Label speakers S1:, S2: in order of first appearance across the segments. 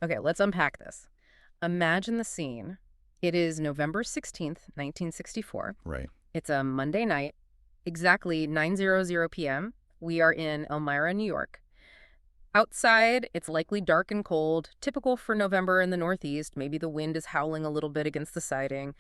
S1: Okay, let's unpack this. Imagine the scene. It is November 16th, 1964.
S2: Right.
S1: It's a Monday night, exactly 9:00 p.m. We are in Elmira, New York. Outside, it's likely dark and cold, typical for November in the Northeast. Maybe the wind is howling a little bit against the siding.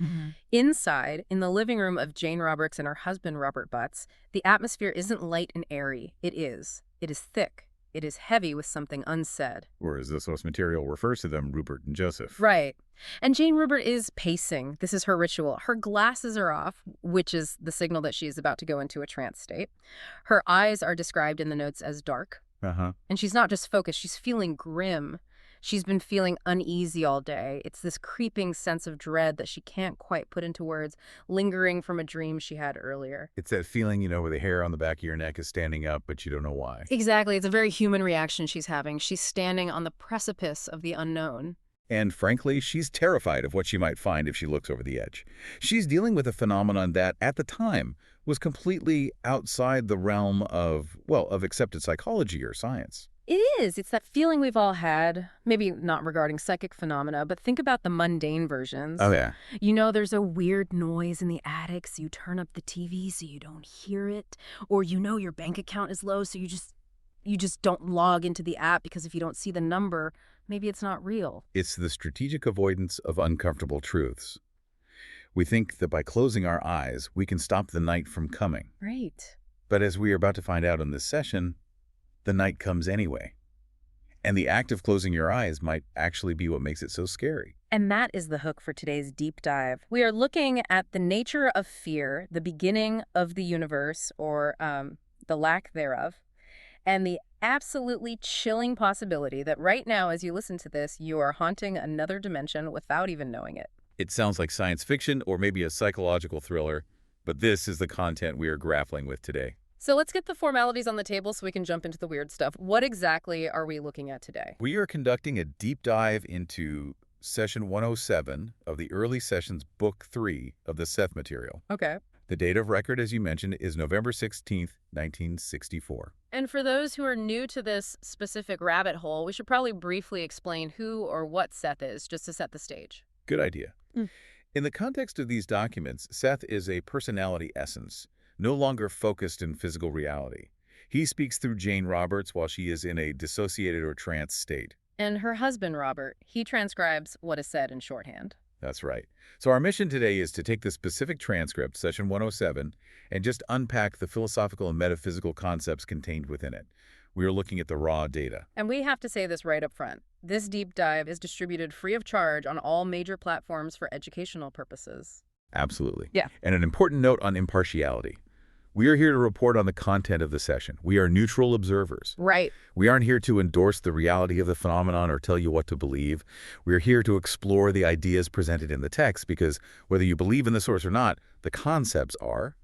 S1: Inside, in the living room of Jane Roberts and her husband, Robert Butts, the atmosphere isn't light and airy. It is. It is thick. It is heavy with something unsaid.
S2: Or as the source material refers to them, Ruburt and Joseph.
S1: Right. And Jane Ruburt is pacing. This is her ritual. Her glasses are off, which is the signal that she is about to go into a trance state. Her eyes are described in the notes as dark. And she's not just focused, she's feeling grim. She's been feeling uneasy all day. It's this creeping sense of dread that she can't quite put into words, lingering from a dream she had earlier.
S2: It's that feeling, where the hair on the back of your neck is standing up, but you don't know why.
S1: Exactly. It's a very human reaction she's having. She's standing on the precipice of the unknown.
S2: And frankly, she's terrified of what she might find if she looks over the edge. She's dealing with a phenomenon that, at the time, was completely outside the realm of accepted psychology or science.
S1: It is. It's that feeling we've all had, maybe not regarding psychic phenomena, but think about the mundane versions.
S2: Oh, yeah.
S1: There's a weird noise in the attic, so you turn up the TV so you don't hear it. Or your bank account is low, so you just don't log into the app because if you don't see the number, maybe it's not real.
S2: It's the strategic avoidance of uncomfortable truths. We think that by closing our eyes, we can stop the night from coming.
S1: Right.
S2: But as we are about to find out in this session, the night comes anyway. And the act of closing your eyes might actually be what makes it so scary.
S1: And that is the hook for today's deep dive. We are looking at the nature of fear, the beginning of the universe, or the lack thereof, and the absolutely chilling possibility that right now, as you listen to this, you are haunting another dimension without even knowing it.
S2: It sounds like science fiction or maybe a psychological thriller, but this is the content we are grappling with today.
S1: So let's get the formalities on the table so we can jump into the weird stuff. What exactly are we looking at today?
S2: We are conducting a deep dive into Session 107 of the Early Sessions Book 3 of the Seth Material.
S1: Okay.
S2: The date of record, as you mentioned, is November 16th, 1964.
S1: And for those who are new to this specific rabbit hole, we should probably briefly explain who or what Seth is, just to set the stage.
S2: Good idea. In the context of these documents, Seth is a personality essence, no longer focused in physical reality. He speaks through Jane Roberts while she is in a dissociated or trance state.
S1: And her husband, Robert, he transcribes what is said in shorthand.
S2: That's right. So our mission today is to take the specific transcript, Session 107, and just unpack the philosophical and metaphysical concepts contained within it. We are looking at the raw data.
S1: And we have to say this right up front. This deep dive is distributed free of charge on all major platforms for educational purposes.
S2: Absolutely.
S1: Yeah.
S2: And an important note on impartiality. We are here to report on the content of the session. We are neutral observers.
S1: Right.
S2: We aren't here to endorse the reality of the phenomenon or tell you what to believe. We are here to explore the ideas presented in the text because whether you believe in the source or not, the concepts are,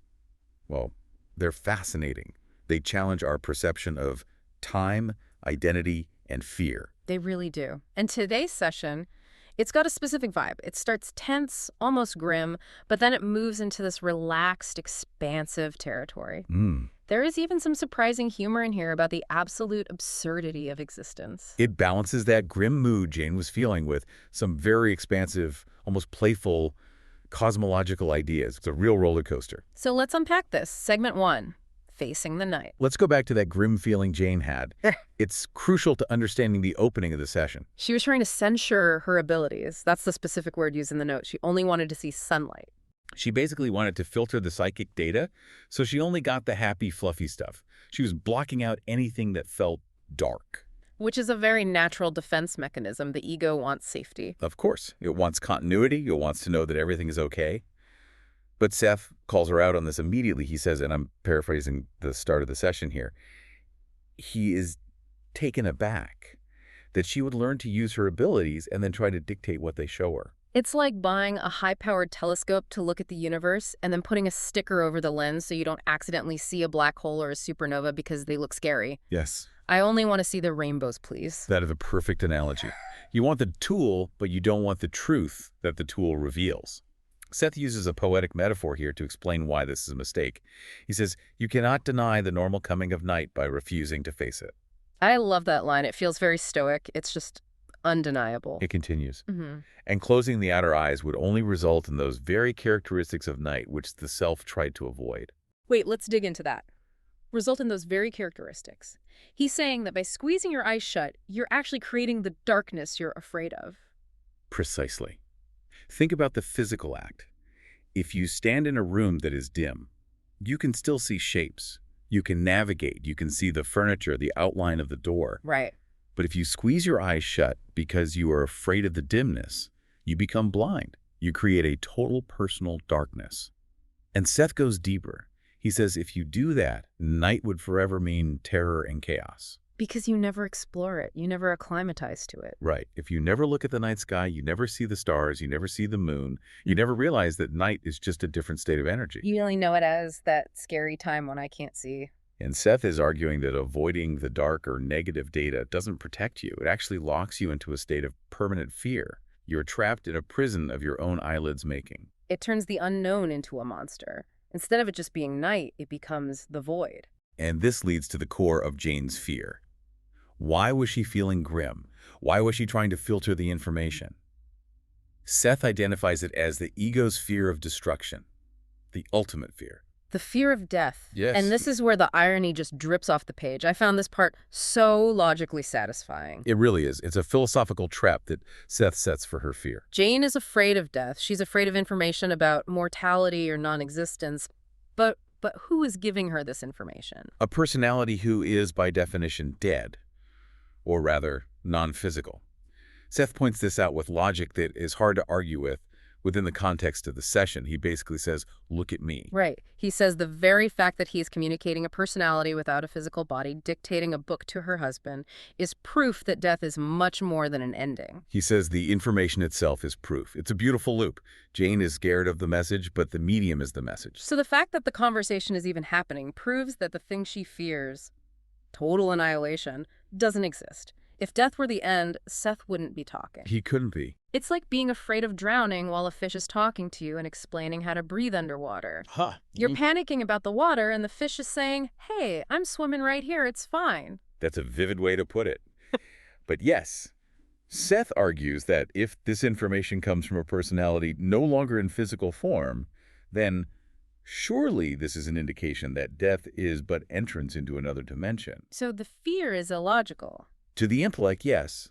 S2: they're fascinating. They challenge our perception of time, identity, and fear.
S1: They really do. And today's session, it's got a specific vibe. It starts tense, almost grim, but then it moves into this relaxed, expansive territory. There is even some surprising humor in here about the absolute absurdity of existence.
S2: It balances that grim mood Jane was feeling with some very expansive, almost playful, cosmological ideas. It's a real roller coaster.
S1: So let's unpack this. Segment 1. Facing the night.
S2: Let's go back to that grim feeling Jane had. It's crucial to understanding the opening of the session.
S1: She was trying to censure her abilities. That's the specific word used in the note. She only wanted to see sunlight.
S2: She basically wanted to filter the psychic data, so she only got the happy, fluffy stuff. She was blocking out anything that felt dark.
S1: Which is a very natural defense mechanism. The ego wants safety.
S2: Of course. It wants continuity. It wants to know that everything is okay. But Seth calls her out on this immediately. He says, and I'm paraphrasing the start of the session here, he is taken aback that she would learn to use her abilities and then try to dictate what they show her.
S1: It's like buying a high-powered telescope to look at the universe and then putting a sticker over the lens so you don't accidentally see a black hole or a supernova because they look scary.
S2: Yes.
S1: I only want to see the rainbows, please.
S2: That is a perfect analogy. You want the tool, but you don't want the truth that the tool reveals. Seth uses a poetic metaphor here to explain why this is a mistake. He says, you cannot deny the normal coming of night by refusing to face it.
S1: I love that line. It feels very stoic. It's just undeniable.
S2: It continues.
S1: Hmm.
S2: And closing the outer eyes would only result in those very characteristics of night which the self tried to avoid.
S1: Wait, let's dig into that. Result in those very characteristics. He's saying that by squeezing your eyes shut, you're actually creating the darkness you're afraid of.
S2: Precisely. Think about the physical act. If you stand in a room that is dim, you can still see shapes. You can navigate. You can see the furniture, the outline of the door.
S1: Right.
S2: But if you squeeze your eyes shut because you are afraid of the dimness, you become blind. You create a total personal darkness. And Seth goes deeper. He says if you do that, night would forever mean terror and chaos.
S1: Because you never explore it. You never acclimatize to it.
S2: Right. If you never look at the night sky, you never see the stars, you never see the moon, you never realize that night is just a different state of energy.
S1: You only know it as that scary time when I can't see.
S2: And Seth is arguing that avoiding the dark or negative data doesn't protect you. It actually locks you into a state of permanent fear. You're trapped in a prison of your own eyelids making.
S1: It turns the unknown into a monster. Instead of it just being night, it becomes the void.
S2: And this leads to the core of Jane's fear. Why was she feeling grim? Why was she trying to filter the information? Seth identifies it as the ego's fear of destruction, the ultimate fear.
S1: The fear of death.
S2: Yes.
S1: And this is where the irony just drips off the page. I found this part so logically satisfying.
S2: It really is. It's a philosophical trap that Seth sets for her fear.
S1: Jane is afraid of death. She's afraid of information about mortality or non-existence. But who is giving her this information?
S2: A personality who is, by definition, dead, or rather, non-physical. Seth points this out with logic that is hard to argue with within the context of the session. He basically says, look at me.
S1: Right. He says the very fact that he is communicating a personality without a physical body, dictating a book to her husband, is proof that death is much more than an ending.
S2: He says the information itself is proof. It's a beautiful loop. Jane is scared of the message, but the medium is the message.
S1: So the fact that the conversation is even happening proves that the thing she fears, total annihilation, doesn't exist. If death were the end, Seth wouldn't be talking.
S2: He couldn't be.
S1: It's like being afraid of drowning while a fish is talking to you and explaining how to breathe underwater.
S2: Huh.
S1: You're panicking about the water, and the fish is saying, hey, I'm swimming right here, it's fine.
S2: That's a vivid way to put it. But yes, Seth argues that if this information comes from a personality no longer in physical form, then surely this is an indication that death is but entrance into another dimension.
S1: So the fear is illogical.
S2: To the intellect, yes.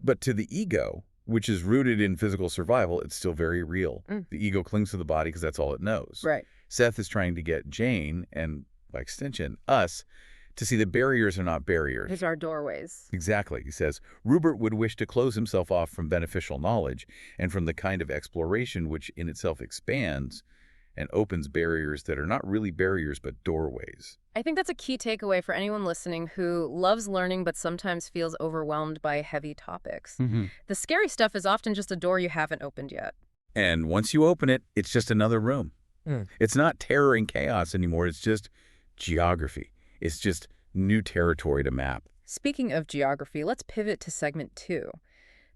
S2: But to the ego, which is rooted in physical survival, it's still very real. The ego clings to the body because that's all it knows.
S1: Right.
S2: Seth is trying to get Jane, and by extension, us, to see that barriers are not barriers.
S1: These are doorways.
S2: Exactly. He says, Ruburt would wish to close himself off from beneficial knowledge and from the kind of exploration which in itself expands and opens barriers that are not really barriers but doorways.
S1: I think that's a key takeaway for anyone listening who loves learning but sometimes feels overwhelmed by heavy topics. The scary stuff is often just a door you haven't opened yet.
S2: And once you open it, it's just another room. It's not terror and chaos anymore. It's just geography. It's just new territory to map.
S1: Speaking of geography, let's pivot to segment 2.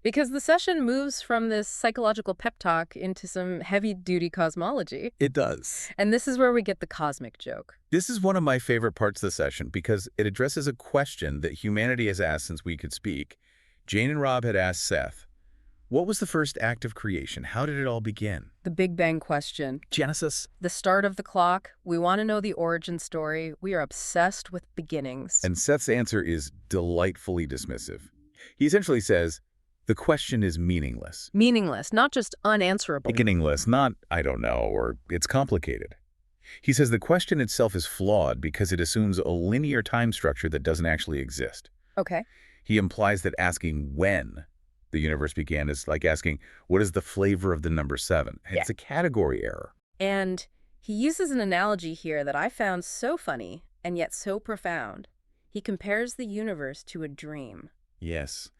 S1: Because the session moves from this psychological pep talk into some heavy-duty cosmology.
S2: It does.
S1: And this is where we get the cosmic joke.
S2: This is one of my favorite parts of the session because it addresses a question that humanity has asked since we could speak. Jane and Rob had asked Seth, what was the first act of creation? How did it all begin?
S1: The Big Bang question.
S2: Genesis.
S1: The start of the clock. We want to know the origin story. We are obsessed with beginnings.
S2: And Seth's answer is delightfully dismissive. He essentially says, the question is meaningless.
S1: Meaningless, not just unanswerable.
S2: Beginningless, not, I don't know, or it's complicated. He says the question itself is flawed because it assumes a linear time structure that doesn't actually exist.
S1: Okay.
S2: He implies that asking when the universe began is like asking, what is the flavor of the number 7? It's a category error.
S1: And he uses an analogy here that I found so funny and yet so profound. He compares the universe to a dream.
S2: Yes.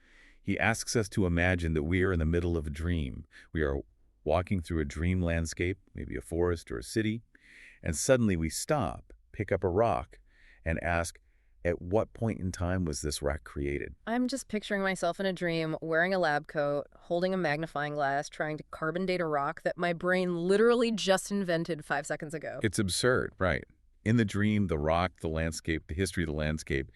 S2: He asks us to imagine that we are in the middle of a dream. We are walking through a dream landscape, maybe a forest or a city, and suddenly we stop, pick up a rock, and ask, at what point in time was this rock created?
S1: I'm just picturing myself in a dream, wearing a lab coat, holding a magnifying glass, trying to carbon date a rock that my brain literally just invented 5 seconds ago.
S2: It's absurd, right? In the dream, the rock, the landscape, the history of the landscape,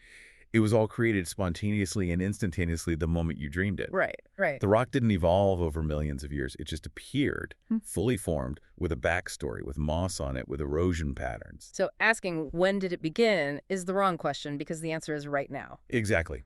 S2: It was all created spontaneously and instantaneously the moment you dreamed it.
S1: Right, right.
S2: The rock didn't evolve over millions of years. It just appeared,
S1: Hmm.
S2: fully formed, with a backstory, with moss on it, with erosion patterns.
S1: So asking when did it begin is the wrong question because the answer is right now.
S2: Exactly.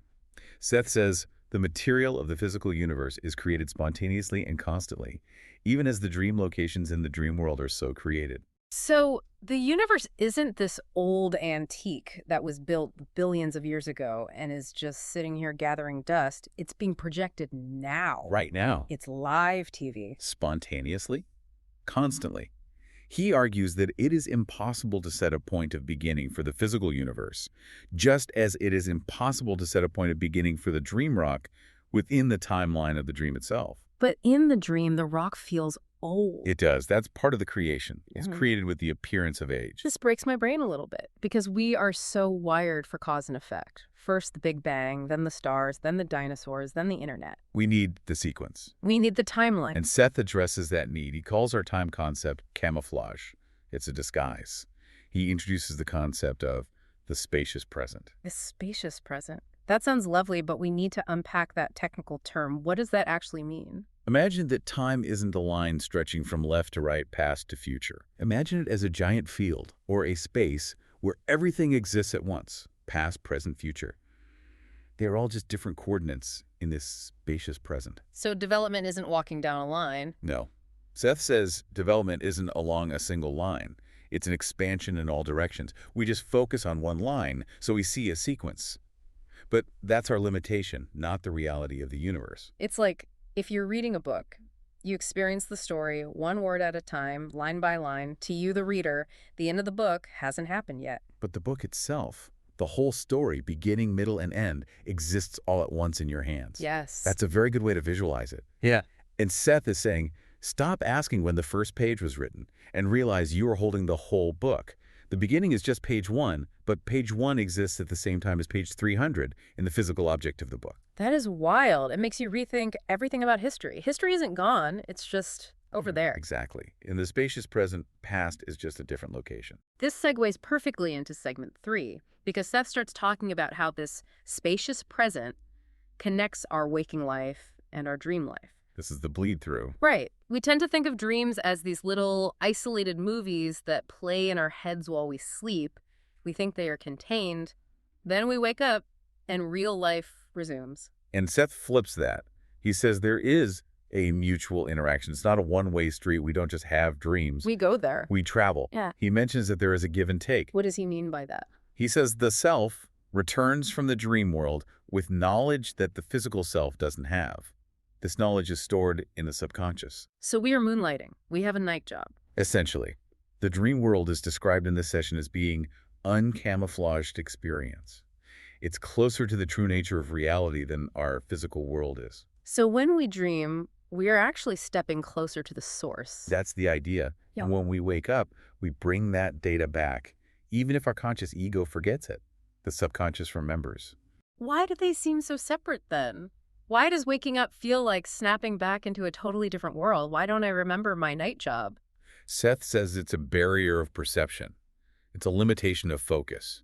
S2: Seth says the material of the physical universe is created spontaneously and constantly, even as the dream locations in the dream world are so created.
S1: So the universe isn't this old antique that was built billions of years ago and is just sitting here gathering dust. It's being projected now.
S2: Right now.
S1: It's live TV.
S2: Spontaneously, constantly. He argues that it is impossible to set a point of beginning for the physical universe, just as it is impossible to set a point of beginning for the dream rock within the timeline of the dream itself.
S1: But in the dream, the rock feels old.
S2: It does. That's part of the creation. It's
S1: Mhm.
S2: created with the appearance of age.
S1: This breaks my brain a little bit because we are so wired for cause and effect. First the Big Bang, then the stars, then the dinosaurs, then the internet.
S2: We need the sequence.
S1: We need the timeline.
S2: And Seth addresses that need. He calls our time concept camouflage. It's a disguise. He introduces the concept of the spacious present.
S1: This spacious present. That sounds lovely, but we need to unpack that technical term. What does that actually mean?
S2: Imagine that time isn't a line stretching from left to right, past to future. Imagine it as a giant field or a space where everything exists at once, past, present, future. They are all just different coordinates in this spacious present.
S1: So development isn't walking down a line.
S2: No. Seth says development isn't along a single line. It's an expansion in all directions. We just focus on one line, so we see a sequence. But that's our limitation, not the reality of the universe.
S1: It's like if you're reading a book, you experience the story one word at a time, line by line. To you, the reader, the end of the book hasn't happened yet.
S2: But the book itself, the whole story, beginning, middle, and end, exists all at once in your hands.
S1: Yes.
S2: That's a very good way to visualize it.
S3: Yeah.
S2: And Seth is saying, stop asking when the first page was written and realize you are holding the whole book. The beginning is just page 1, but page 1 exists at the same time as page 300 in the physical object of the book.
S1: That is wild. It makes you rethink everything about history. History isn't gone. It's just over there.
S2: Exactly. In the spacious present, past is just a different location.
S1: This segues perfectly into segment 3 because Seth starts talking about how this spacious present connects our waking life and our dream life.
S2: This is the bleed through.
S1: Right. We tend to think of dreams as these little isolated movies that play in our heads while we sleep. We think they are contained. Then we wake up and real life resumes.
S2: And Seth flips that. He says there is a mutual interaction. It's not a one-way street. We don't just have dreams.
S1: We go there.
S2: We travel.
S1: Yeah.
S2: He mentions that there is a give and take.
S1: What does he mean by that?
S2: He says the self returns from the dream world with knowledge that the physical self doesn't have. This knowledge is stored in the subconscious.
S1: So we are moonlighting. We have a night job.
S2: Essentially, the dream world is described in this session as being uncamouflaged experience. It's closer to the true nature of reality than our physical world is.
S1: So when we dream, we are actually stepping closer to the source.
S2: That's the idea.
S1: Yeah.
S2: And when we wake up, we bring that data back, even if our conscious ego forgets it. The subconscious remembers.
S1: Why do they seem so separate then? Why does waking up feel like snapping back into a totally different world? Why don't I remember my night job?
S2: Seth says it's a barrier of perception. It's a limitation of focus.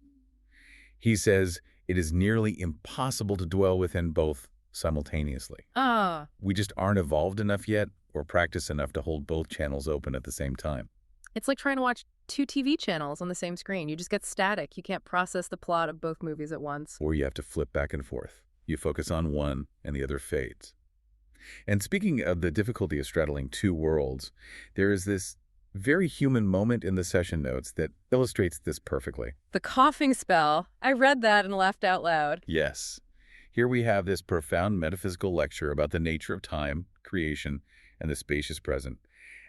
S2: He says it is nearly impossible to dwell within both simultaneously.
S1: Ah,
S2: We just aren't evolved enough yet or practiced enough to hold both channels open at the same time.
S1: it's like trying to watch 2 TV channels on the same screen. You just get static. You can't process the plot of both movies at once.
S2: Or you have to flip back and forth. You focus on one and the other fades. And speaking of the difficulty of straddling two worlds, there is this very human moment in the session notes that illustrates this perfectly.
S1: The coughing spell. I read that and laughed out loud.
S2: Yes. Here we have this profound metaphysical lecture about the nature of time, creation, and the spacious present.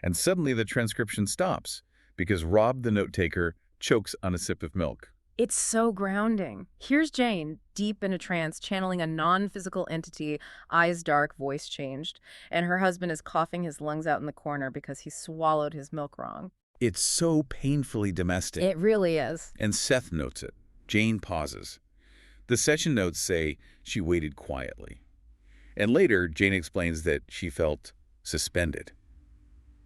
S2: And suddenly the transcription stops because Rob, the note-taker, chokes on a sip of milk.
S1: It's so grounding. Here's Jane, deep in a trance, channeling a non-physical entity, eyes dark, voice changed, and her husband is coughing his lungs out in the corner because he swallowed his milk wrong.
S2: It's so painfully domestic.
S1: It really is.
S2: And Seth notes it. Jane pauses. The session notes say she waited quietly. And later, Jane explains that she felt suspended.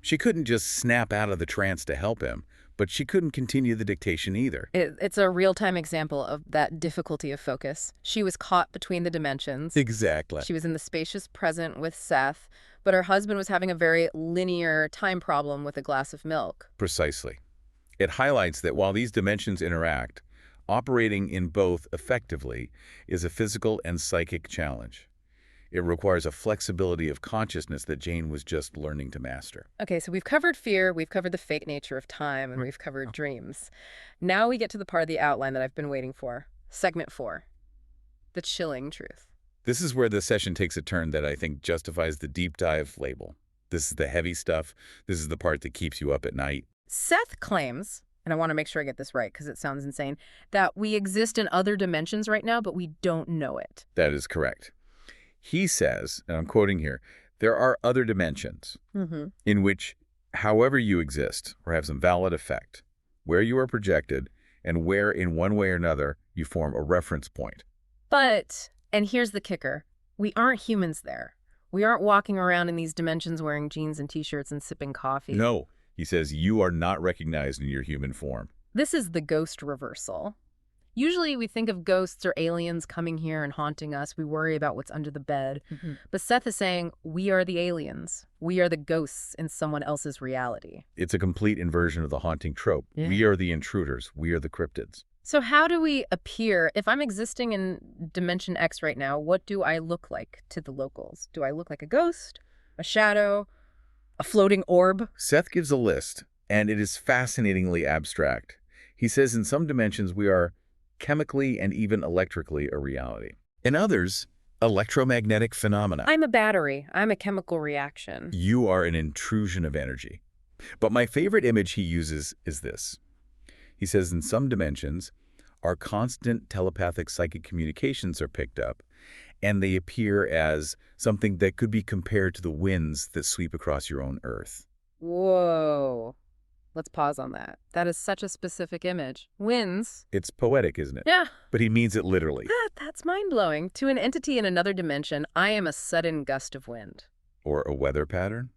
S2: She couldn't just snap out of the trance to help him, But she couldn't continue the dictation either.
S1: It's a real-time example of that difficulty of focus. She was caught between the dimensions.
S2: Exactly.
S1: She was in the spacious present with Seth, but her husband was having a very linear time problem with a glass of milk.
S2: Precisely. It highlights that while these dimensions interact, operating in both effectively is a physical and psychic challenge. It requires a flexibility of consciousness that Jane was just learning to master.
S1: Okay, so we've covered fear, we've covered the fake nature of time, and we've covered dreams. Now we get to the part of the outline that I've been waiting for. Segment 4. The chilling truth.
S2: This is where the session takes a turn that I think justifies the deep dive label. This is the heavy stuff. This is the part that keeps you up at night.
S1: Seth claims, and I want to make sure I get this right because it sounds insane, that we exist in other dimensions right now, but we don't know it.
S2: That is correct. He says, and I'm quoting here, there are other dimensions in which, however you exist or have some valid effect, where you are projected, and where in one way or another you form a reference point.
S1: But, and here's the kicker, we aren't humans there. We aren't walking around in these dimensions wearing jeans and t-shirts and sipping coffee.
S2: No, he says, you are not recognized in your human form.
S1: This is the ghost reversal. Usually we think of ghosts or aliens coming here and haunting us. We worry about what's under the bed. But Seth is saying, we are the aliens. We are the ghosts in someone else's reality.
S2: It's a complete inversion of the haunting trope.
S1: Yeah.
S2: We are the intruders. We are the cryptids.
S1: So how do we appear? If I'm existing in Dimension X right now, what do I look like to the locals? Do I look like a ghost, a shadow, a floating orb?
S2: Seth gives a list, and it is fascinatingly abstract. He says in some dimensions we are chemically and even electrically a reality. In others, electromagnetic phenomena.
S1: I'm a battery. I'm a chemical reaction.
S2: You are an intrusion of energy. But my favorite image he uses is this. He says in some dimensions, our constant telepathic psychic communications are picked up, and they appear as something that could be compared to the winds that sweep across your own Earth.
S1: Whoa. Let's pause on that. That is such a specific image. Winds.
S2: It's poetic, isn't it?
S1: Yeah.
S2: But he means it literally.
S1: That's mind-blowing. To an entity in another dimension, I am a sudden gust of wind.
S2: Or a weather pattern.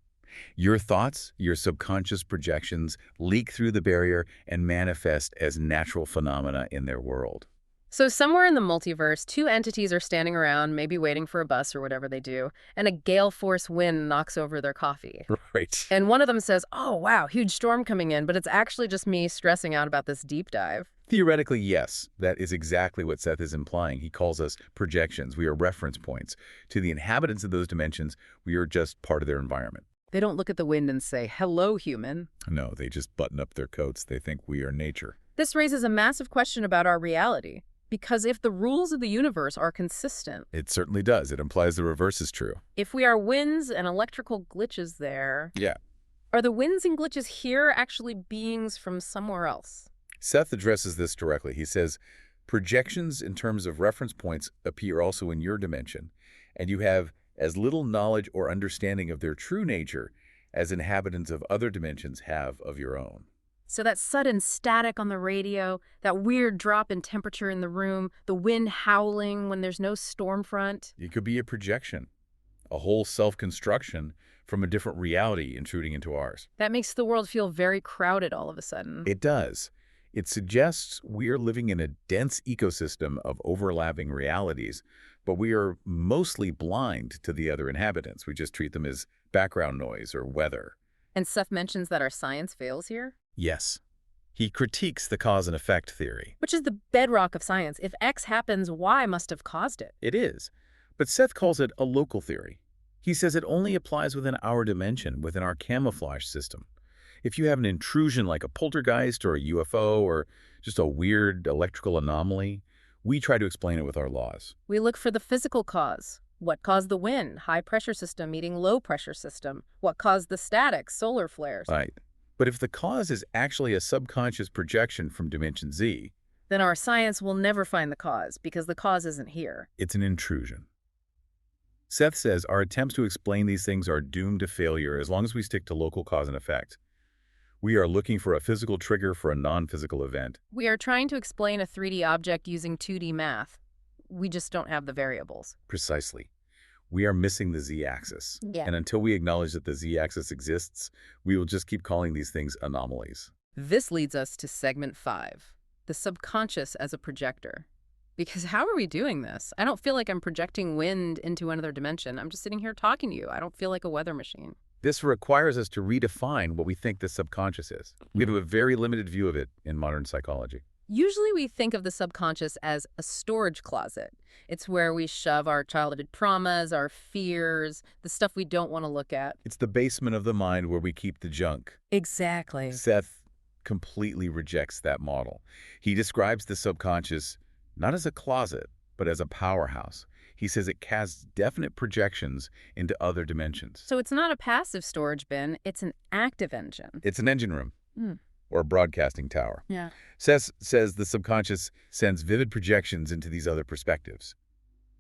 S2: Your thoughts, your subconscious projections, leak through the barrier and manifest as natural phenomena in their world.
S1: So somewhere in the multiverse, two entities are standing around, maybe waiting for a bus or whatever they do, and a gale force wind knocks over their coffee.
S2: Right.
S1: And one of them says, oh, wow, huge storm coming in, but it's actually just me stressing out about this deep dive.
S2: Theoretically, yes. That is exactly what Seth is implying. He calls us projections. We are reference points. To the inhabitants of those dimensions, we are just part of their environment.
S1: They don't look at the wind and say, hello, human.
S2: No, they just button up their coats. They think we are nature.
S1: This raises a massive question about our reality. Because if the rules of the universe are consistent...
S2: It certainly does. It implies the reverse is true.
S1: If we are winds and electrical glitches there...
S2: Yeah.
S1: Are the winds and glitches here actually beings from somewhere else?
S2: Seth addresses this directly. He says, projections in terms of reference points appear also in your dimension, and you have as little knowledge or understanding of their true nature as inhabitants of other dimensions have of your own.
S1: So that sudden static on the radio, that weird drop in temperature in the room, the wind howling when there's no storm front.
S2: It could be a projection, a whole self-construction from a different reality intruding into ours.
S1: That makes the world feel very crowded all of a sudden.
S2: It does. It suggests we are living in a dense ecosystem of overlapping realities, but we are mostly blind to the other inhabitants. We just treat them as background noise or weather.
S1: And Seth mentions that our science fails here?
S2: Yes. He critiques the cause and effect theory.
S1: Which is the bedrock of science. If X happens, Y must have caused it.
S2: It is. But Seth calls it a local theory. He says it only applies within our dimension, within our camouflage system. If you have an intrusion like a poltergeist or a UFO or just a weird electrical anomaly, we try to explain it with our laws.
S1: We look for the physical cause. What caused the wind? High pressure system meeting low pressure system. What caused the static? Solar flares.
S2: Right. But if the cause is actually a subconscious projection from Dimension Z,
S1: then our science will never find the cause because the cause isn't here.
S2: It's an intrusion. Seth says our attempts to explain these things are doomed to failure as long as we stick to local cause and effect. We are looking for a physical trigger for a non-physical event.
S1: We are trying to explain a 3D object using 2D math. We just don't have the variables.
S2: Precisely. We are missing the z-axis.
S1: Yeah.
S2: And until we acknowledge that the z-axis exists, we will just keep calling these things anomalies.
S1: This leads us to segment 5, the subconscious as a projector. Because how are we doing this? I don't feel like I'm projecting wind into another dimension. I'm just sitting here talking to you. I don't feel like a weather machine.
S2: This requires us to redefine what we think the subconscious is. We have a very limited view of it in modern psychology.
S1: Usually we think of the subconscious as a storage closet. It's where we shove our childhood traumas, our fears, the stuff we don't want to look at.
S2: It's the basement of the mind where we keep the junk.
S1: Exactly.
S2: Seth completely rejects that model. He describes the subconscious not as a closet, but as a powerhouse. He says it casts definite projections into other dimensions.
S1: So it's not a passive storage bin, it's an active engine.
S2: It's an engine room.
S1: Mm.
S2: Or a broadcasting tower.
S1: Yeah.
S2: Seth says the subconscious sends vivid projections into these other perspectives.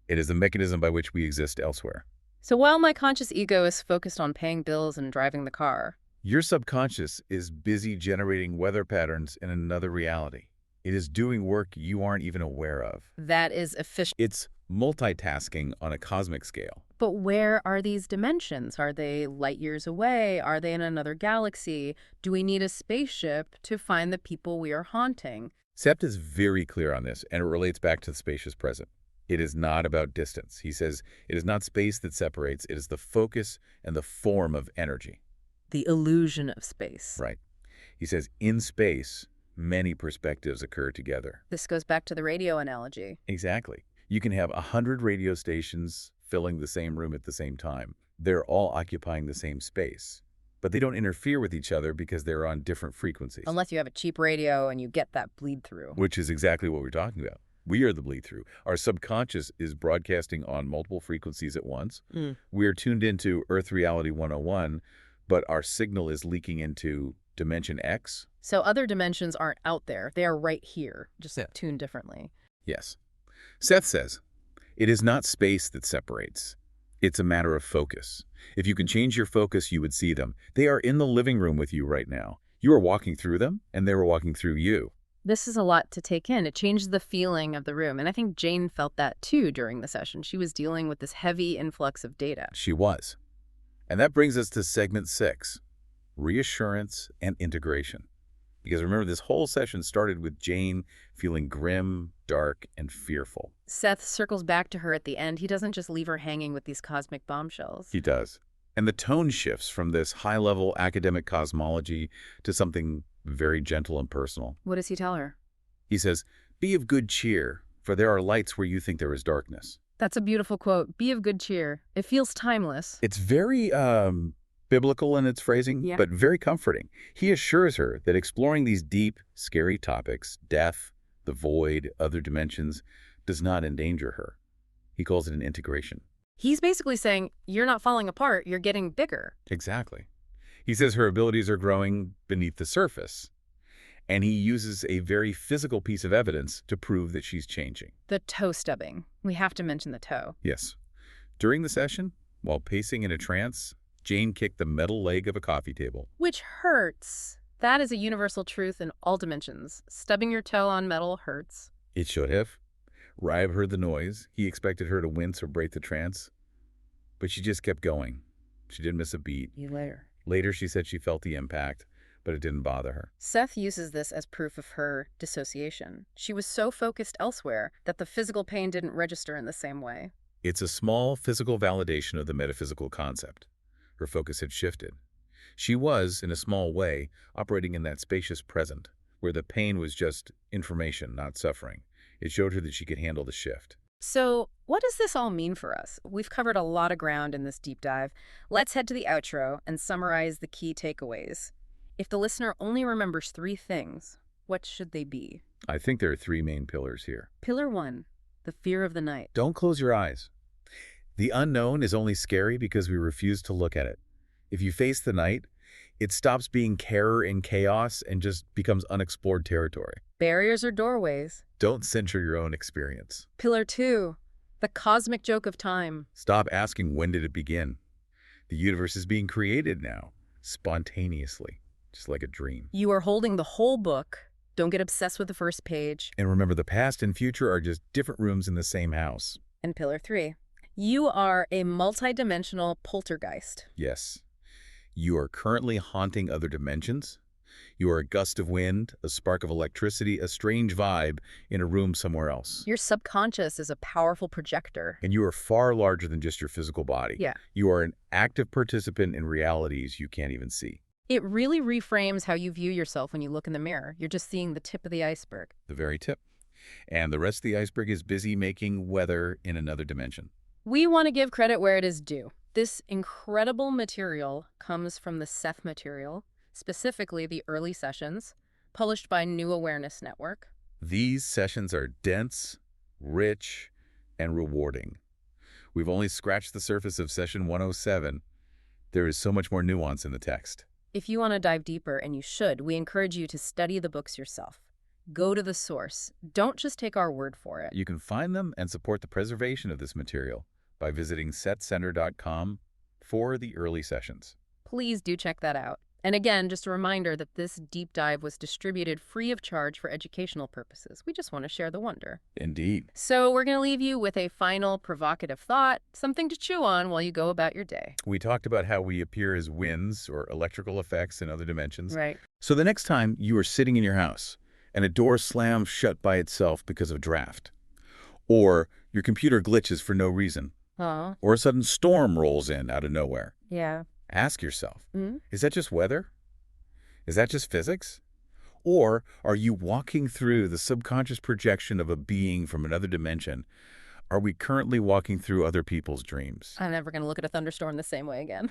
S2: It is the mechanism by which we exist elsewhere.
S1: So while my conscious ego is focused on paying bills and driving the car,
S2: Your subconscious is busy generating weather patterns in another reality. It is doing work you aren't even aware of.
S1: that is efficient.
S2: It's multitasking on a cosmic scale.
S1: But where are these dimensions? Are they light years away? Are they in another galaxy? Do we need a spaceship to find the people we are haunting?
S2: Sept is very clear on this, and it relates back to the spacious present. It is not about distance. He says it is not space that separates, it is the focus and the form of energy.
S1: The illusion of space.
S2: Right. He says in space, many perspectives occur together.
S1: This goes back to the radio analogy.
S2: Exactly. You can have 100 radio stations filling the same room at the same time. They're all occupying the same space, but they don't interfere with each other because they're on different frequencies.
S1: Unless you have a cheap radio and you get that bleed through.
S2: Which is exactly what we're talking about. We are the bleed-through. Our subconscious is broadcasting on multiple frequencies at once. We are tuned into Earth Reality 101, but our signal is leaking into Dimension X.
S1: So other dimensions aren't out there. They are right here, just
S2: Yeah.
S1: tuned differently.
S2: Yes. Seth says, it is not space that separates. It's a matter of focus. If you can change your focus, you would see them. They are in the living room with you right now. You are walking through them, and they were walking through you.
S1: This is a lot to take in. It changed the feeling of the room. And I think Jane felt that too during the session. She was dealing with this heavy influx of data.
S2: She was. And that brings us to segment 6, reassurance and integration. Because remember, this whole session started with Jane feeling grim, dark, and fearful.
S1: Seth circles back to her at the end. He doesn't just leave her hanging with these cosmic bombshells.
S2: He does. And the tone shifts from this high-level academic cosmology to something very gentle and personal.
S1: What does he tell her?
S2: He says, be of good cheer, for there are lights where you think there is darkness.
S1: That's a beautiful quote. Be of good cheer. It feels timeless.
S2: It's very biblical in its phrasing,
S1: Yeah.
S2: but very comforting. He assures her that exploring these deep, scary topics, death, the void, other dimensions, does not endanger her. He calls it an integration.
S1: He's basically saying, you're not falling apart, you're getting bigger.
S2: Exactly. He says her abilities are growing beneath the surface, and he uses a very physical piece of evidence to prove that she's changing.
S1: The toe stubbing. We have to mention the toe.
S2: Yes. During the session, while pacing in a trance, Jane kicked the metal leg of a coffee table.
S1: Which hurts. That is a universal truth in all dimensions. Stubbing your toe on metal hurts.
S2: It should have. Ryab heard the noise. He expected her to wince or break the trance, but she just kept going. She didn't miss a beat. Later, she said she felt the impact, but it didn't bother her.
S1: Seth uses this as proof of her dissociation. She was so focused elsewhere that the physical pain didn't register in the same way.
S2: It's a small physical validation of the metaphysical concept. Her focus had shifted. She was, in a small way, operating in that spacious present, where the pain was just information, not suffering. It showed her that she could handle the shift.
S1: So, what does this all mean for us? We've covered a lot of ground in this deep dive. Let's head to the outro and summarize the key takeaways. If the listener only remembers 3 things, what should they be?
S2: I think there are 3 main pillars here.
S1: Pillar 1, the fear of the night.
S2: Don't close your eyes. The unknown is only scary because we refuse to look at it. If you face the night, it stops being terror and chaos and just becomes unexplored territory.
S1: Barriers or doorways.
S2: Don't censure your own experience.
S1: Pillar 2, the cosmic joke of time.
S2: Stop asking when did it begin. The universe is being created now, spontaneously, just like a dream.
S1: You are holding the whole book. Don't get obsessed with the first page.
S2: And remember, the past and future are just different rooms in the same house.
S1: And pillar 3, you are a multidimensional poltergeist.
S2: Yes. You are currently haunting other dimensions, You are a gust of wind, a spark of electricity, a strange vibe in a room somewhere else.
S1: Your subconscious is a powerful projector.
S2: And you are far larger than just your physical body.
S1: Yeah.
S2: You are an active participant in realities you can't even see.
S1: It really reframes how you view yourself when you look in the mirror. You're just seeing the tip of the iceberg.
S2: The very tip. And the rest of the iceberg is busy making weather in another dimension.
S1: We want to give credit where it is due. This incredible material comes from the Seth Material, specifically the early sessions, published by New Awareness Network.
S2: These sessions are dense, rich, and rewarding. We've only scratched the surface of session 107. There is so much more nuance in the text.
S1: If you want to dive deeper, and you should, we encourage you to study the books yourself. Go to the source. Don't just take our word for it.
S2: You can find them and support the preservation of this material by visiting setcenter.com for the early sessions.
S1: Please do check that out. And again, just a reminder that this deep dive was distributed free of charge for educational purposes. We just want to share the wonder.
S2: Indeed.
S1: So we're going to leave you with a final provocative thought, something to chew on while you go about your day.
S2: We talked about how we appear as winds or electrical effects in other dimensions.
S1: Right.
S2: So the next time you are sitting in your house and a door slams shut by itself because of draft, or your computer glitches for no reason, or a sudden storm rolls in out of nowhere,
S1: Yeah.
S2: ask yourself,
S1: Mm-hmm.
S2: is that just weather? Is that just physics? Or are you walking through the subconscious projection of a being from another dimension? Are we currently walking through other people's dreams?
S1: I'm never going to look at a thunderstorm the same way again.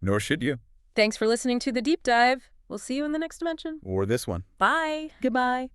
S2: Nor should you.
S1: Thanks for listening to The Deep Dive. We'll see you in the next dimension.
S2: Or this one.
S1: Bye. Goodbye.